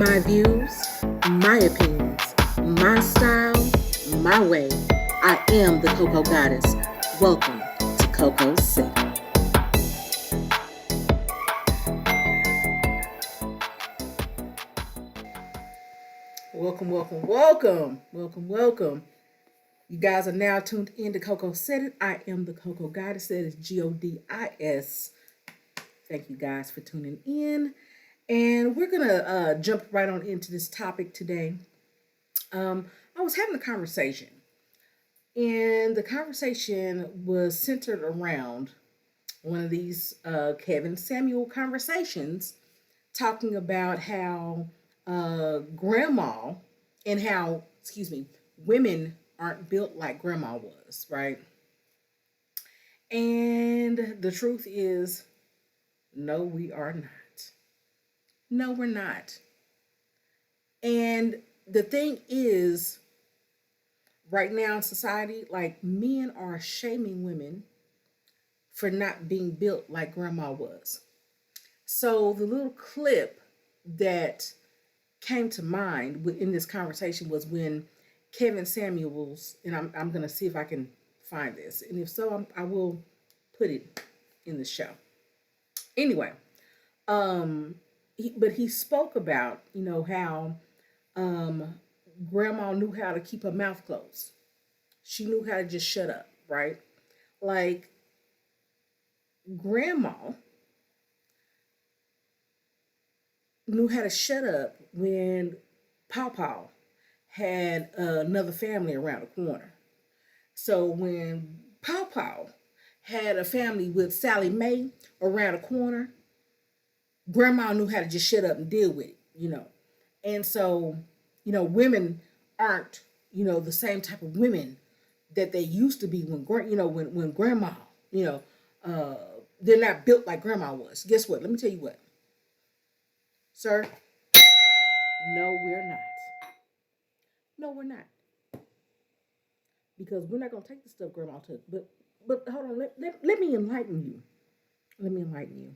My views, my opinions, my style, my way. I am the Cocoa Goddess. Welcome to Cocoa City. Welcome, welcome, welcome, welcome, welcome. You guys are now tuned in to Cocoa City. I am the Cocoa Goddess. That is Godis. Thank you guys for tuning in. And we're going to jump right on into this topic today. I was having a conversation, and the conversation was centered around one of these Kevin Samuel conversations, talking about how grandma and how, women aren't built like grandma was, right? And the truth is, no, we are not. No, we're not. And the thing is, right now in society, like men are shaming women for not being built like grandma was. So the little clip that came to mind in this conversation was when Kevin Samuels, and I'm going to see if I can find this. And if so, I will put it in the show. Anyway, but he spoke about, how grandma knew how to keep her mouth closed. She knew how to just shut up, right? Like grandma knew how to shut up when Pawpaw had another family around the corner. So when Pawpaw had a family with Sally Mae around the corner, grandma knew how to just shut up and deal with it. And so, women aren't, the same type of women that they used to be when grandma, uh, they're not built like grandma was. Guess what? Let me tell you what, sir. No, we're not. No, we're not. Because we're not gonna take the stuff grandma took. But hold on, let me enlighten you. Let me enlighten you.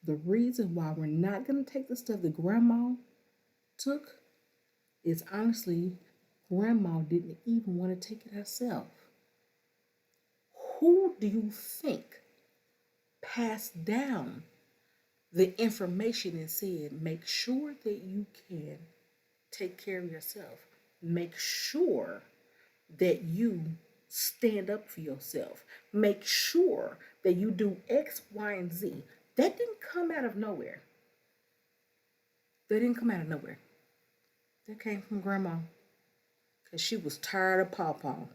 The reason why we're not gonna take the stuff that grandma took is honestly, grandma didn't even want to take it herself. Who do you think passed down the information and said, make sure that you can take care of yourself? Make sure that you stand up for yourself. Make sure that you do X, Y, and Z. That didn't come out of nowhere. That didn't come out of nowhere. That came from grandma. Because she was tired of Pawpaw.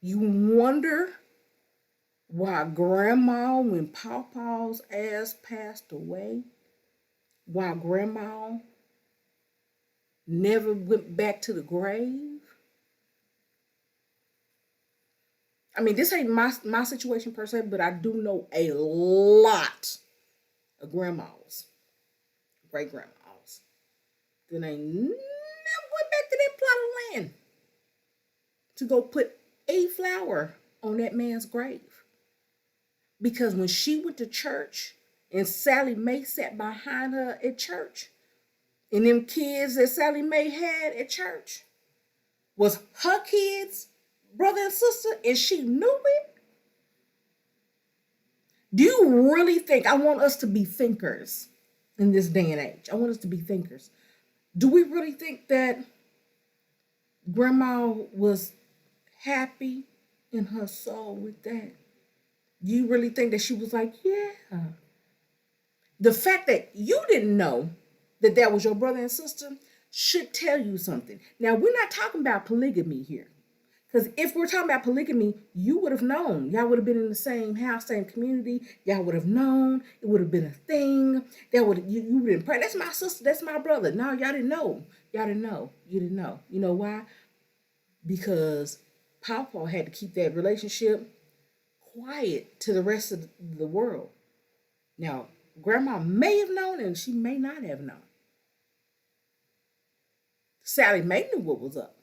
You wonder why grandma, when Pawpaw's ass passed away, why grandma never went back to the grave? I mean, this ain't my situation per se, but I do know a lot of grandmas, great grandmas, that ain't never went back to that plot of land to go put a flower on that man's grave. Because when she went to church and Sally Mae sat behind her at church, and them kids that Sally Mae had at church was her kids, brother and sister, and she knew it. Do you really think, I want us to be thinkers in this day and age? I want us to be thinkers. Do we really think that grandma was happy in her soul with that? Do you really think that she was like, yeah? The fact that you didn't know that that was your brother and sister should tell you something. Now, we're not talking about polygamy here. Because if we're talking about polygamy, you would have known. Y'all would have been in the same house, same community. Y'all would have known. It would have been a thing. You would have been praying. That's my sister. That's my brother. No, y'all didn't know. Y'all didn't know. You didn't know. You know why? Because Pawpaw had to keep that relationship quiet to the rest of the world. Now, grandma may have known and she may not have known. Sally Mae knew what was up.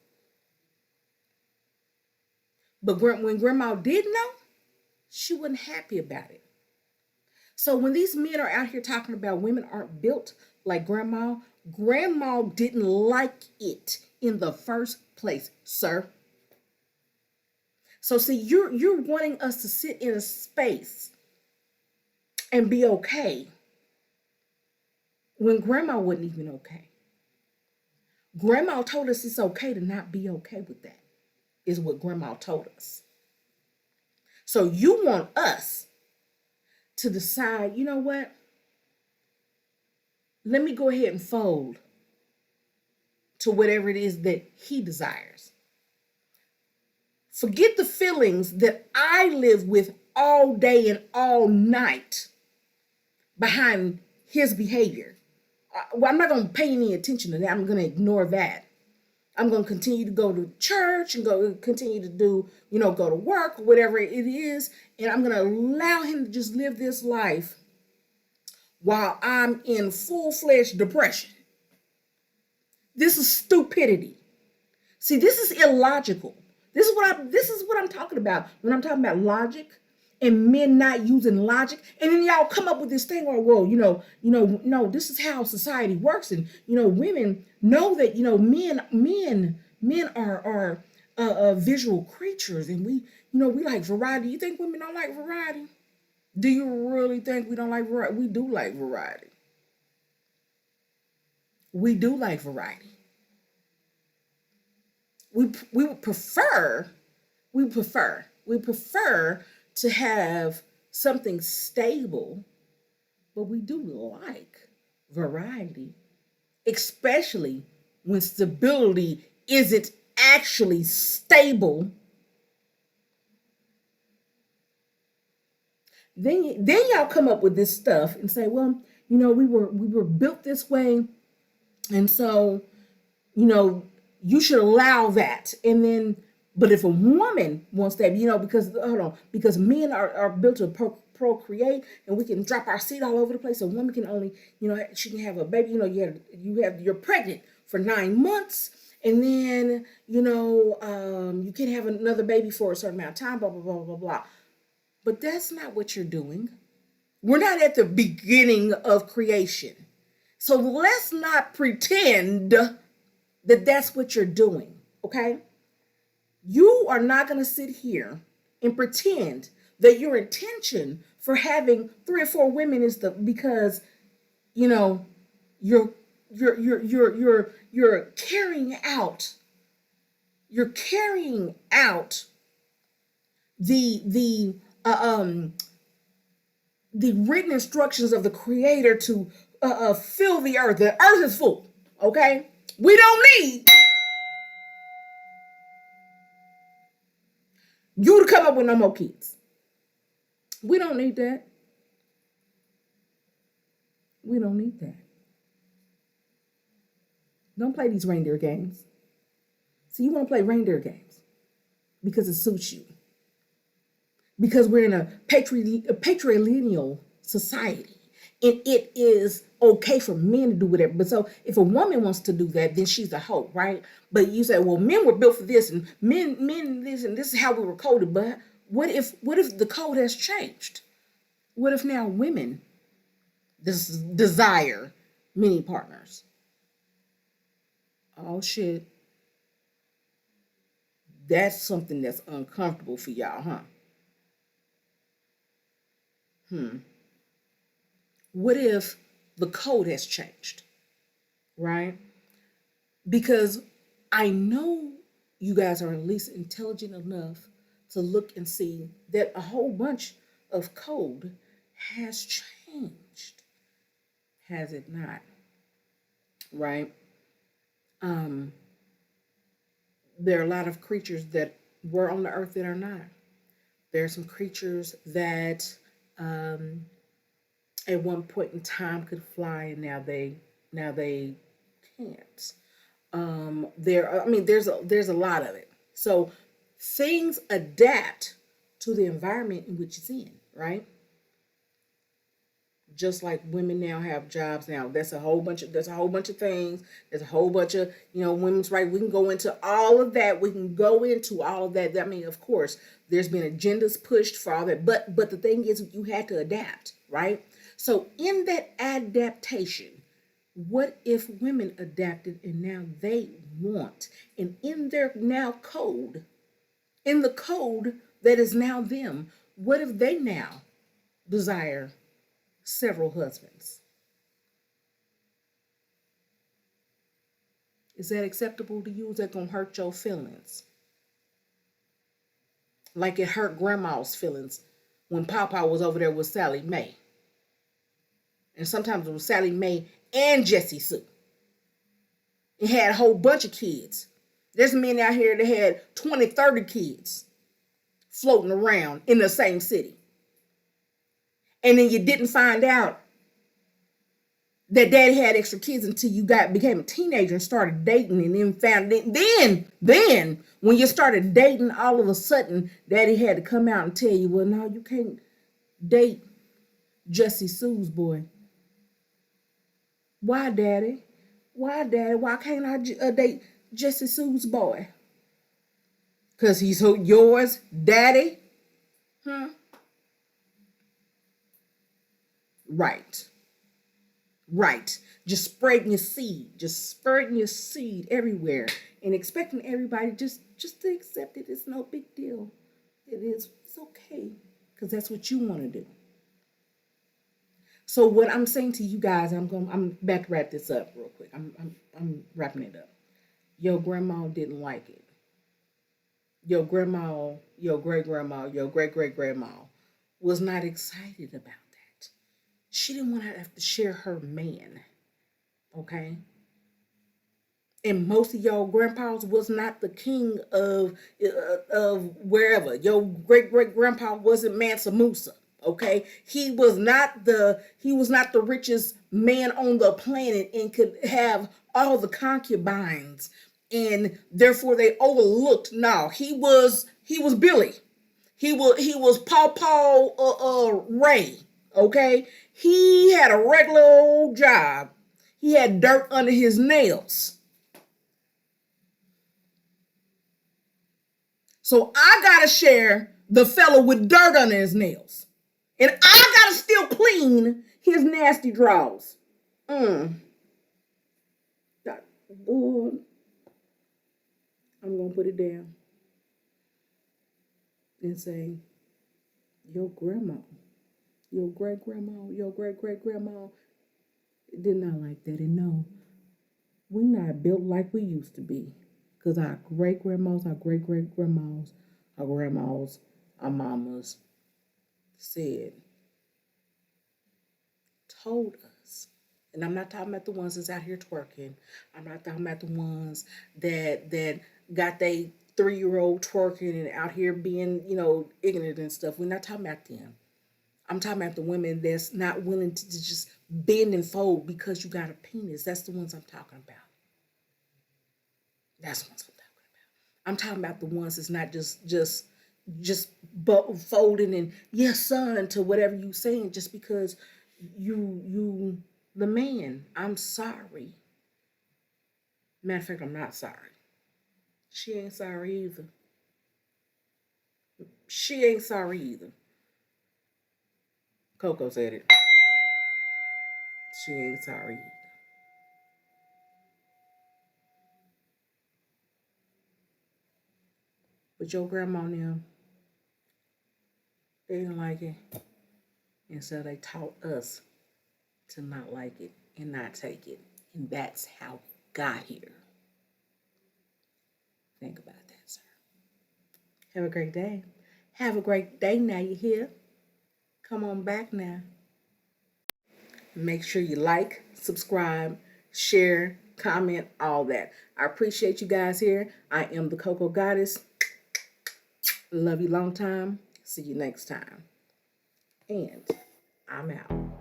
But when grandma did know, she wasn't happy about it. So when these men are out here talking about women aren't built like grandma, Grandma didn't like it in the first place, sir. So see, you're wanting us to sit in a space and be okay when grandma wasn't even okay. Grandma told us it's okay to not be okay with that, is what grandma told us. So you want us to decide, you know what? Let me go ahead and fold to whatever it is that he desires. Forget the feelings that I live with all day and all night behind his behavior. Well, I'm not going to pay any attention to that. I'm going to ignore that. I'm going to continue to go to church and continue to do, go to work, whatever it is. And I'm going to allow him to just live this life while I'm in full-fledged depression. This is stupidity. See, this is illogical. This is what I'm talking about when I'm talking about logic and men not using logic. And then y'all come up with this thing where, well, no, this is how society works. And, women know that, men are visual creatures, and we like variety. You think women don't like variety? Do you really think we don't like variety? We do like variety. We do like variety. We prefer to have something stable, but we do like variety, especially when stability isn't actually stable. Then y'all come up with this stuff and say, well, we were built this way, and so, you should allow that. And then, but if a woman wants that, because men are built to procreate, and we can drop our seed all over the place. A woman can only, she can have a baby. You're pregnant for 9 months, and then you can't have another baby for a certain amount of time. Blah blah blah blah blah. But that's not what you're doing. We're not at the beginning of creation, so let's not pretend that that's what you're doing, okay? You are not going to sit here and pretend that your intention for having 3 or 4 women is because you're carrying out the written instructions of the Creator to fill the earth. The earth is full, okay? We don't need you to come up with no more kids. We don't need that. We don't need that. Don't play these reindeer games. So you want to play reindeer games because it suits you. Because we're in a patrilineal society. And it is okay for men to do whatever. But so if a woman wants to do that, then she's a hoe, right? But you say, well, men were built for this, and men this, and this is how we were coded. But what if the code has changed? What if now women desire many partners? Oh shit. That's something that's uncomfortable for y'all, huh? What if the code has changed, right? Because I know you guys are at least intelligent enough to look and see that a whole bunch of code has changed, has it not? Right? There are a lot of creatures that were on the earth that are not. There are some creatures that at one point in time could fly, and now they can't. There's a lot of it. So things adapt to the environment in which it's in, right? Just like women now have jobs now. There's a whole bunch of things. There's a whole bunch of, women's right. We can go into all of that. I mean, of course, there's been agendas pushed for all that. But the thing is, you had to adapt, right? So in that adaptation, What if women adapted and now they want, and in their now code, in the code that is now them, what if they now desire several husbands? Is that acceptable to you? Is that going to hurt your feelings? Like it hurt grandma's feelings when Papa was over there with Sally Mae. And sometimes it was Sally Mae and Jessie Sue. It had a whole bunch of kids. There's men out here that had 20, 30 kids floating around in the same city. And then you didn't find out that daddy had extra kids until you became a teenager and started dating, and then found it. Then when you started dating, all of a sudden daddy had to come out and tell you, well, no, you can't date Jessie Sue's boy. Why, daddy? Why, daddy? Why can't I date Jessie Sue's boy? Because he's yours, daddy? Right. Right. Just spreading your seed. Just spreading your seed everywhere and expecting everybody just to accept it. It's no big deal. It is. It's okay. Because that's what you want to do. So what I'm saying to you guys, I'm back to wrap this up real quick. I'm wrapping it up. Your grandma didn't like it. Your grandma, your great-grandma, your great-great-grandma was not excited about that. She didn't want to have to share her man. Okay? And most of your grandpas was not the king of wherever. Your great-great-grandpa wasn't Mansa Musa. Okay, he was not the richest man on the planet and could have all the concubines, and therefore they overlooked. No, he was Billy. He was Paw Ray. Okay, he had a regular old job. He had dirt under his nails. So I gotta share the fella with dirt under his nails. And I gotta still clean his nasty drawers. Boy, I'm gonna put it down and say, your grandma, your great-grandma, your great-great-grandma did not like that. And no, we not built like we used to be. Because our great-grandmas, our great-great-grandmas, our grandmas, our mamas told us, and I'm not talking about the ones that's out here twerking. I'm not talking about the ones that got they 3-year-old twerking and out here being, ignorant and stuff. We're not talking about them. I'm talking about the women that's not willing to just bend and fold because you got a penis. That's the ones I'm talking about. That's the ones I'm talking about. I'm talking about the ones that's not just folding and yes, son, to whatever you saying just because you the man. I'm sorry. Matter of fact, I'm not sorry. She ain't sorry either. She ain't sorry either. Coco said it. She ain't sorry either. But your grandma now, they didn't like it. And so they taught us to not like it and not take it. And that's how we got here. Think about that, sir. Have a great day. Have a great day now you're here. Come on back now. Make sure you like, subscribe, share, comment, all that. I appreciate you guys here. I am the Coco Goddess. Love you long time. See you next time. And I'm out.